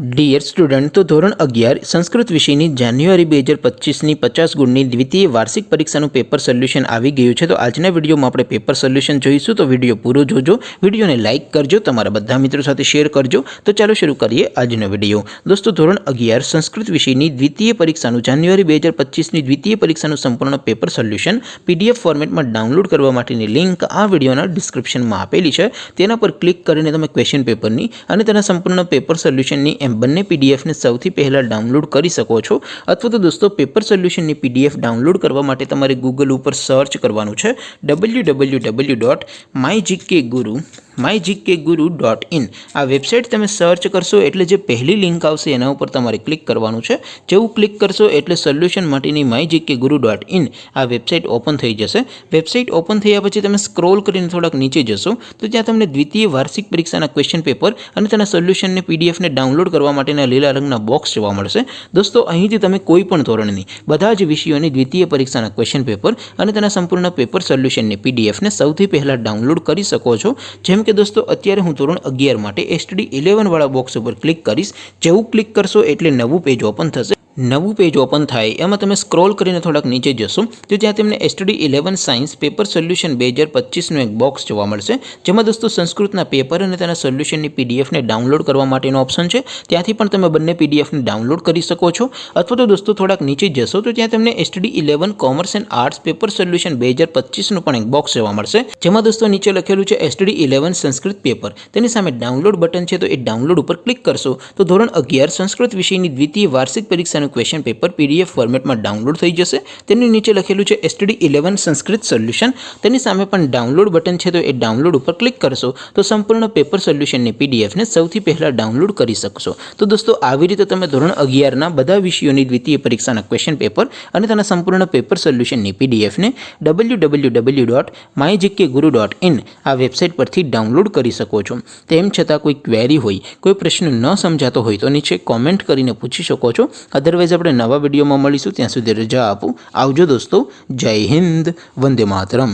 Dear student, તો ધોરણ 11 સંસ્કૃત વિષયની જાન્યુઆરી 2025ની 50 ગુણની દ્વિતીય વાર્ષિક પરીક્ષાનું પેપર સોલ્યુશન આવી ગયું છે। તો આજના વિડીયોમાં આપણે પેપર સોલ્યુશન જોઈશું। તો વિડીયો પૂરો જોજો, વિડીયોને લાઇક કરજો, તમારા બધા મિત્રો સાથે શેર કરજો। તો ચાલો શરૂ કરીએ આજનો વિડીયો। દોસ્તો, ધોરણ 11 સંસ્કૃત વિષયની દ્વિતીય પરીક્ષાનું જાન્યુઆરી 2025ની દ્વિતીય પરીક્ષાનું સંપૂર્ણ પેપર સોલ્યુશન પીડીએફ ફોર્મેટમાં ડાઉનલોડ કરવા માટેની લિંક આ વિડીયોના ડિસ્ક્રિપ્શનમાં આપેલી છે। તેના પર ક્લિક કરીને તમે ક્વેશ્ચન પેપરની અને તેના સંપૂર્ણ પેપર સોલ્યુશનની બંને પીડીએફને સૌથી પહેલાં ડાઉનલોડ કરી શકો છો। અથવા તો દોસ્તો, પેપર સોલ્યુશનની પીડીએફ ડાઉનલોડ કરવા માટે તમારે ગૂગલ ઉપર સર્ચ કરવાનું છે www.mygkguru.in। આ વેબસાઇટ તમે સર્ચ કરશો એટલે જે પહેલી લિંક આવશે એના ઉપર તમારે ક્લિક કરવાનું છે। જેવું ક્લિક કરશો એટલે સોલ્યુશન માટેની mygkguru.in આ વેબસાઇટ ઓપન થઈ જશે। વેબસાઇટ ઓપન થયા પછી તમે સ્ક્રોલ કરીને થોડાક નીચે જશો તો ત્યાં તમને દ્વિતીય વાર્ષિક પરીક્ષાના ક્વેશ્ચન પેપર અને તેના સોલ્યુશનને પીડીએફને ડાઉનલોડ કરવા માટેના લીલા રંગના બોક્સ જોવા મળશે। દોસ્તો, અહીંથી તમે કોઈ પણ ધોરણની બધા જ વિષયોની દ્વિતીય પરીક્ષાના ક્વેશ્ચન પેપર અને તેના સંપૂર્ણ પેપર સોલ્યુશનની પીડીએફને સૌથી પહેલાં ડાઉનલોડ કરી શકો છો। જેમ કે દોસ્તો, અત્યારે હું ધોરણ 11 માટે STD 11 વાળા બોક્સ ઉપર ક્લિક કરીશ। જેવું ક્લિક કરશો એટલે નવું પેજ ઓપન થશે। નવું પેજ ઓપન થાય એમાં તમે સ્ક્રોલ કરીને થોડાક નીચે જશો તો ત્યાં તમને STD 11 સાયન્સ પેપર સોલ્યુશન 2025નું એક બોક્સ જોવા મળશે। જેમાં દોસ્તો સંસ્કૃતના પેપર અને તેના સોલ્યુશનની પીડીએફને ડાઉનલોડ કરવા માટેનો ઓપ્શન છે। ત્યાંથી પણ તમે બંને પીડીએફને ડાઉનલોડ કરી શકો છો। અથવા તો દોસ્તો થોડાક નીચે જશો તો ત્યાં તમને STD 11 commerce and arts paper solution 2025નું પણ એક બોક્સ જોવા મળશે। જેમાં દોસ્તો નીચે લખેલું છે STD 11 સંસ્કૃત પેપર, તેની સામે ડાઉનલોડ બટન છે, તો એ ડાઉનલોડ ઉપર ક્લિક કરશો તો ધોરણ 11 સંસ્કૃત વિષયની દ્વિતીય વાર્ષિક પરીક્ષાનું ક્વેશ્ચન પેપર પીડીએફ ફોર્મેટમાં ડાઉનલોડ થઈ જશે। તેની નીચે લખેલું છે STD 11 સંસ્કૃત સોલ્યુશન, તેની સામે પણ ડાઉનલોડ બટન છે, તો એ ડાઉનલોડ ઉપર ક્લિક કરશો તો સંપૂર્ણ પેપર સોલ્યુશનની પીડીએફને સૌથી પહેલાં ડાઉનલોડ કરી શકશો। તો દોસ્તો, આવી રીતે તમે ધોરણ 11ના બધા વિષયોની દ્વિતીય પરીક્ષાના ક્વેશ્ચન પેપર અને તેના સંપૂર્ણ પેપર સોલ્યુશનની પીડીએફને www.mygkguru.in આ વેબસાઇટ પરથી ડાઉનલોડ કરી શકો છો। તેમ છતાં કોઈ ક્વેરી હોય, કોઈ પ્રશ્ન ન સમજાતો હોય તો નીચે કોમેન્ટ કરીને પૂછી શકો છો। અધરવાઇઝ આપણે નવા વિડીયોમાં મળીશું, ત્યાં સુધી રજા આપો। આવજો દોસ્તો, જય હિન્દ, વંદે માતરમ।